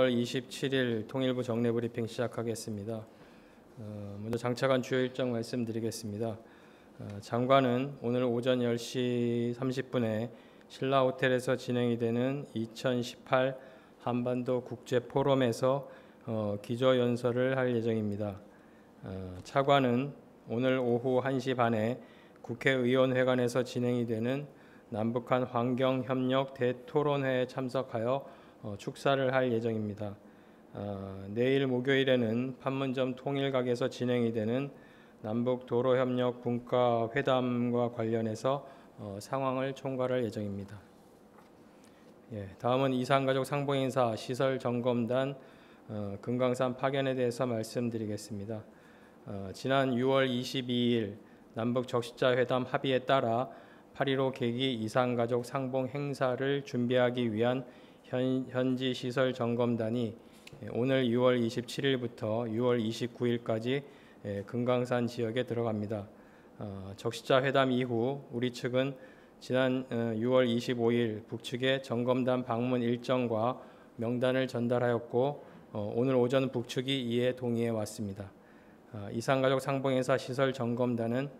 6월 27일 통일부 정례 브리핑 시작하겠습니다. 먼저 장차관 주요 일정 말씀드리겠습니다. 장관은 오늘 오전 10시 30분에 신라호텔에서 진행이 되는 2018 한반도 국제포럼에서 기조연설을 할 예정입니다. 차관은 오늘 오후 1시 반에 국회의원회관에서 진행이 되는 남북한 환경협력 대토론회에 참석하여 축사를 할 예정입니다. 내일 목요일에는 판문점 통일각에서 진행이 되는 남북도로협력 분과회담과 관련해서 상황을 총괄할 예정입니다. 다음은 이산가족 상봉인사 시설점검단 금강산 파견에 대해서 말씀드리겠습니다. 지난 6월 22일 남북 적시자 회담 합의에 따라 8.15 계기 이산가족 상봉 행사를 준비하기 위한 현지 시설 점검단이 오늘 6월 27일부터 6월 29일까지 금강산 지역에 들어갑니다. 적시자 회담 이후 우리 측은 지난 6월 25일 북측에 점검단 방문 일정과 명단을 전달하였고 오늘 오전 북측이 이에 동의해 왔습니다. 이산가족 상봉행사 시설 점검단은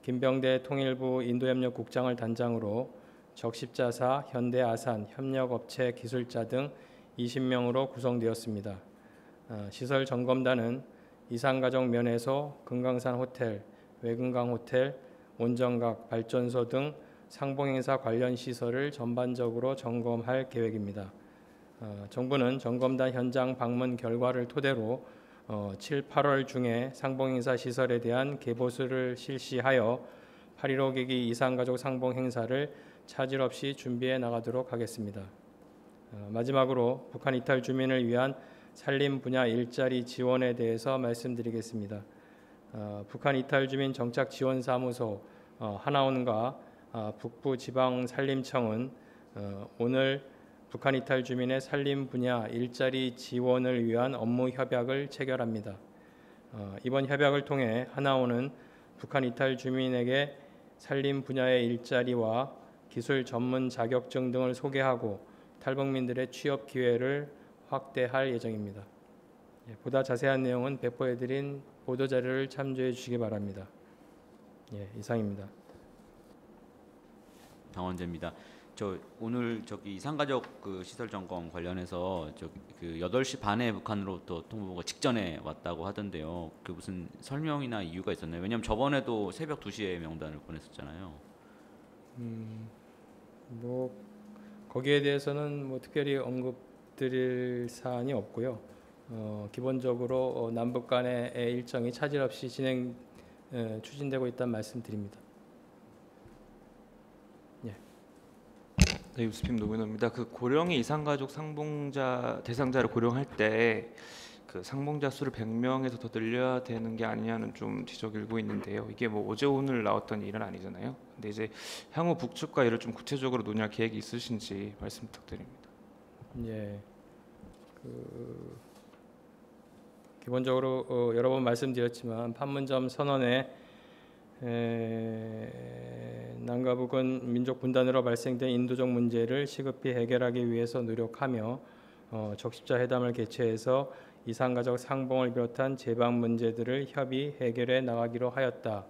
김병대 통일부 인도협력국장을 단장으로 적십자사, 현대아산, 협력업체 기술자 등 20명으로 구성되었습니다. 시설 점검단은 이산가족 면에서 금강산 호텔, 외금강 호텔, 온정각, 발전소 등 상봉행사 관련 시설을 전반적으로 점검할 계획입니다. 정부는 점검단 현장 방문 결과를 토대로 7, 8월 중에 상봉행사 시설에 대한 개보수를 실시하여 8.15 계기 이산가족 상봉행사를 차질 없이 준비해 나가도록 하겠습니다. 마지막으로 북한 이탈 주민을 위한 산림 분야 일자리 지원에 대해서 말씀드리겠습니다. 북한 이탈 주민 정착 지원 사무소 하나원과 북부지방산림청은 오늘 북한 이탈 주민의 산림 분야 일자리 지원을 위한 업무 협약을 체결합니다. 이번 협약을 통해 하나원은 북한 이탈 주민에게 산림 분야의 일자리와 기술 전문 자격증 등을 소개하고 탈북민들의 취업 기회를 확대할 예정입니다. 보다 자세한 내용은 배포해드린 보도자료를 참조해 주시기 바랍니다. 이상입니다. 강원재입니다. 오늘 이산가족 시설 점검 관련해서 8시 반에 북한으로부터 통보가 직전에 왔다고 하던데요. 무슨 설명이나 이유가 있었나요? 왜냐하면 저번에도 새벽 2시에 명단을 보냈었잖아요. 거기에 대해서는 특별히 언급드릴 사안이 없고요. 기본적으로 남북 간의 일정이 차질 없이 추진되고 있다는 말씀드립니다. 네, 뉴스핌 노민호입니다. 고령의 이산가족 상봉자 대상자를 고령할 때 상봉자 수를 100명에서 더 늘려야 되는 게 아니냐는 좀 지적이 일고 있는데요. 이게 어제 오늘 나왔던 일은 아니잖아요. 근데 이제 향후 북측과 이를 좀 구체적으로 논의할 계획이 있으신지 말씀 부탁드립니다. 기본적으로 여러 번 말씀드렸지만 판문점 선언에 남과 북은 민족 분단으로 발생된 인도적 문제를 시급히 해결하기 위해서 노력하며 적십자 회담을 개최해서 이산가족 상봉을 비롯한 제방 문제들을 협의 해결해 나가기로 하였다.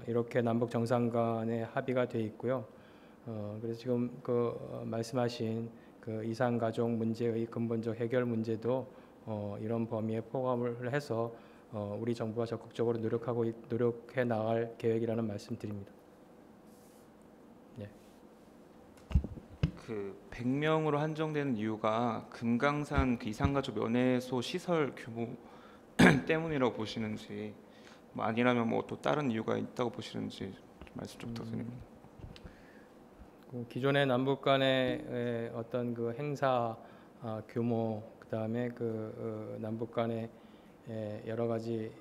이렇게 남북 정상 간에 합의가 돼 있고요. 그래서 지금 말씀하신 이산가족 문제의 근본적 해결 문제도 이런 범위에 포함을 해서 우리 정부가 적극적으로 노력해 나갈 계획이라는 말씀드립니다. 100명으로 한정되는 이유가 금강산 이산가족 면회소 시설 규모 때문이라고 보시는지, 아니라면 또 다른 이유가 있다고 보시는지 말씀 좀 부탁드립니다. 기존의 남북 간의 어떤 행사 규모, 그다음에 남북 간의 여러 가지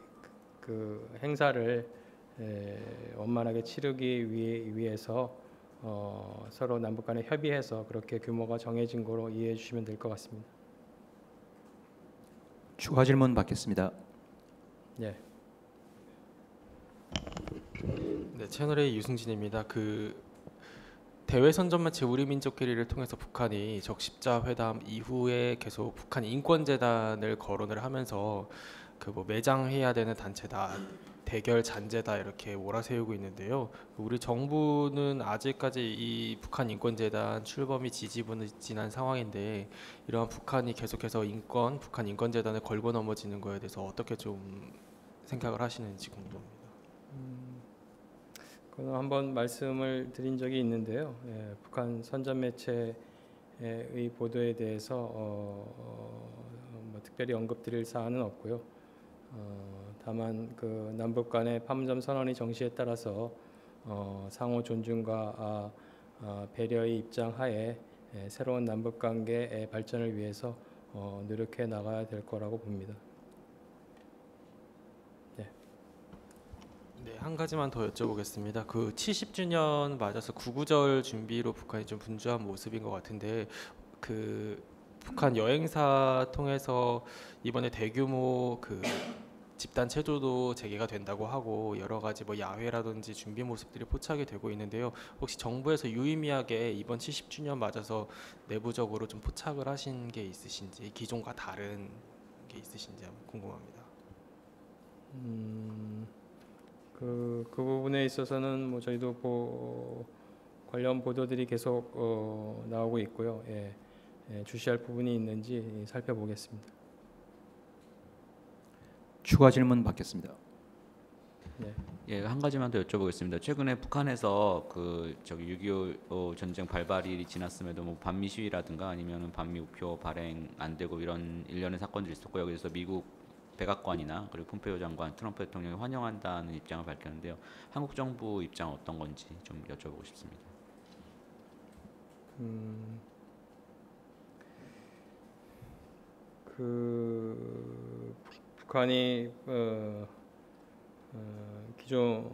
행사를 원만하게 치르기 위해서 서로 남북 간에 협의해서 그렇게 규모가 정해진 거로 이해해 주시면 될 것 같습니다. 추가 질문 받겠습니다. 네, 채널A 유승진입니다. 대외 선전 매체 우리 민족끼리를 통해서 북한이 적십자 회담 이후에 계속 북한 인권재단을 거론을 하면서 그 뭐 매장해야 되는 단체다, 대결 잔재다 이렇게 몰아세우고 있는데요. 우리 정부는 아직까지 이 북한 인권재단 출범이 지지부진한 상황인데 이러한 북한이 계속해서 북한 인권재단을 걸고 넘어지는 거에 대해서 어떻게 좀 생각을 하시는지 궁금합니다. 그건 한번 말씀을 드린 적이 있는데요. 북한 선전 매체의 보도에 대해서 뭐 특별히 언급드릴 사안은 없고요. 다만 그 남북 간의 판문점 선언의 정시에 따라서 상호 존중과 배려의 입장 하에 새로운 남북 관계 발전을 위해서 노력해 나가야 될 거라고 봅니다. 네, 한 가지만 더 여쭤보겠습니다. 그 70주년 맞아서 구구절 준비로 북한이 좀 분주한 모습인 것 같은데 그 북한 여행사 통해서 이번에 대규모 그 집단 체조도 재개가 된다고 하고 여러 가지 뭐 야회라든지 준비 모습들이 포착이 되고 있는데요. 혹시 정부에서 유의미하게 이번 70주년 맞아서 내부적으로 좀 포착을 하신 게 있으신지, 기존과 다른 게 있으신지 한번 궁금합니다. 그 부분에 있어서는 뭐 저희도 관련 보도들이 계속 나오고 있고요. 주시할 부분이 있는지 살펴보겠습니다. 추가 질문 받겠습니다. 예, 한 가지만 더 여쭤보겠습니다. 최근에 북한에서 그 저기 6.25 전쟁 발발일이 지났음에도 뭐 반미 시위라든가 아니면은 반미 우표 발행 안 되고 이런 일련의 사건들이 있었고요. 그래서 미국 백악관이나 그리고 폼페이오 장관, 트럼프 대통령이 환영한다는 입장을 밝혔는데요. 한국 정부 입장은 어떤 건지 좀 여쭤보고 싶습니다. 그 북한이 기존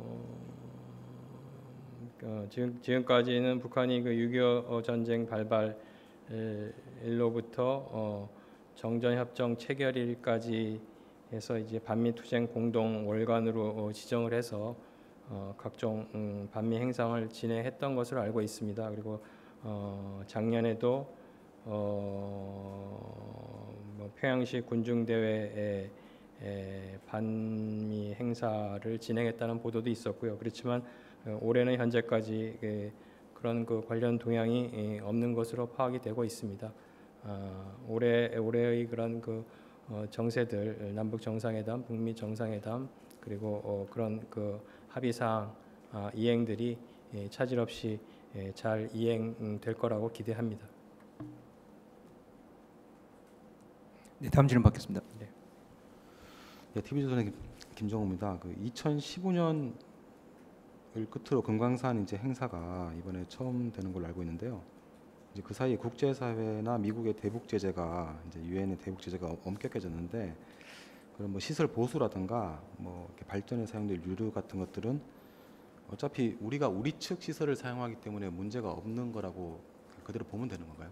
지금까지는 북한이 그 6.25 전쟁 발발 일로부터 정전협정 체결일까지 해서 이제 반미 투쟁 공동 월간으로 지정을 해서 각종 반미 행상을 진행했던 것으로 알고 있습니다. 그리고 작년에도 뭐 평양시 군중대회에 반미 행사를 진행했다는 보도도 있었고요. 그렇지만 올해는 현재까지 그런 그 관련 동향이 없는 것으로 파악이 되고 있습니다. 올해의 그런 그 정세들, 남북 정상회담, 북미 정상회담, 그리고 그런 그 합의사항 이행들이 차질 없이 잘 이행될 거라고 기대합니다. 네, 다음 질문 받겠습니다. 네, TV조선의 김정우입니다. 그 2015년을 끝으로 금강산 이제 행사가 이번에 처음 되는 걸로 알고 있는데요. 이제 그 사이에 국제사회나 미국의 대북 제재가 이제 유엔의 대북 제재가 엄격해졌는데 그런 뭐 시설 보수라든가 뭐 이렇게 발전에 사용될 유류 같은 것들은 어차피 우리가 우리 측 시설을 사용하기 때문에 문제가 없는 거라고 그대로 보면 되는 건가요?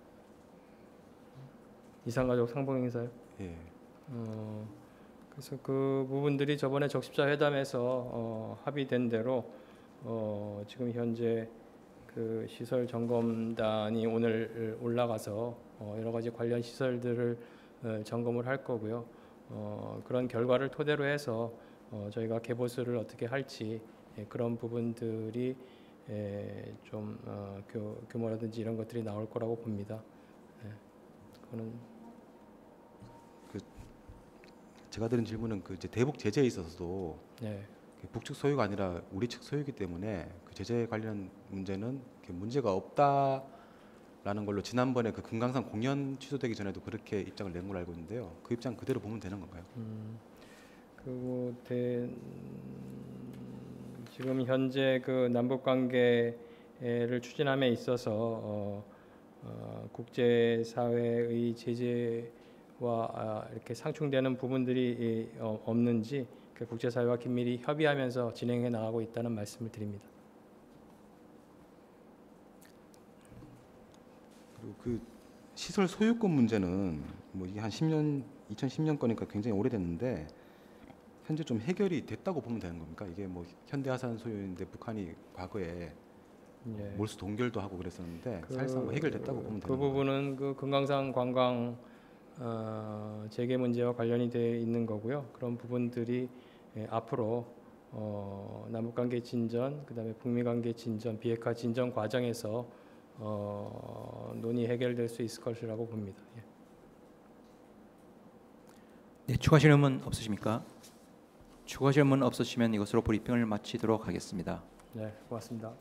이산가족 상봉 행사요? 예. 그래서 그 부분들이 저번에 적십자 회담에서 합의된 대로 지금 현재 그 시설 점검단이 오늘 올라가서 여러 가지 관련 시설들을 점검을 할 거고요. 그런 결과를 토대로 해서 저희가 개보수를 어떻게 할지 그런 부분들이 좀 규모라든지 이런 것들이 나올 거라고 봅니다. 그거는 제가 드린 질문은 그 이제 대북 제재에 있어서도 네. 북측 소유가 아니라 우리 측 소유이기 때문에 그 제재 관련 문제는 문제가 없다라는 걸로 지난번에 그 금강산 공연 취소되기 전에도 그렇게 입장을 낸 걸로 알고 있는데요. 그 입장 그대로 보면 되는 건가요? 그리고 지금 현재 그 남북 관계를 추진함에 있어서 국제사회의 제재와 이렇게 상충되는 부분들이 없는지 그 국제사회와 긴밀히 협의하면서 진행해 나가고 있다는 말씀을 드립니다. 그리고 그 시설 소유권 문제는 뭐 이게 한 2010년 거니까 굉장히 오래됐는데 현재 좀 해결이 됐다고 보면 되는 겁니까? 이게 뭐 현대하산 소유인데 북한이 과거에 예. 몰수 동결도 하고 그랬었는데 그- 사실상 뭐 해결됐다고 보면 그 되는 거예요. 부분은 그 금강산 관광 재개 문제와 관련이 돼 있는 거고요. 그런 부분들이 앞으로 남북관계 진전, 그다음에 북미관계 진전, 비핵화 진전 과정에서 논의 해결될 수 있을 것이라고 봅니다. 예. 네, 추가 질문 없으십니까? 추가 질문 없으시면 이것으로 브리핑을 마치도록 하겠습니다. 네, 고맙습니다.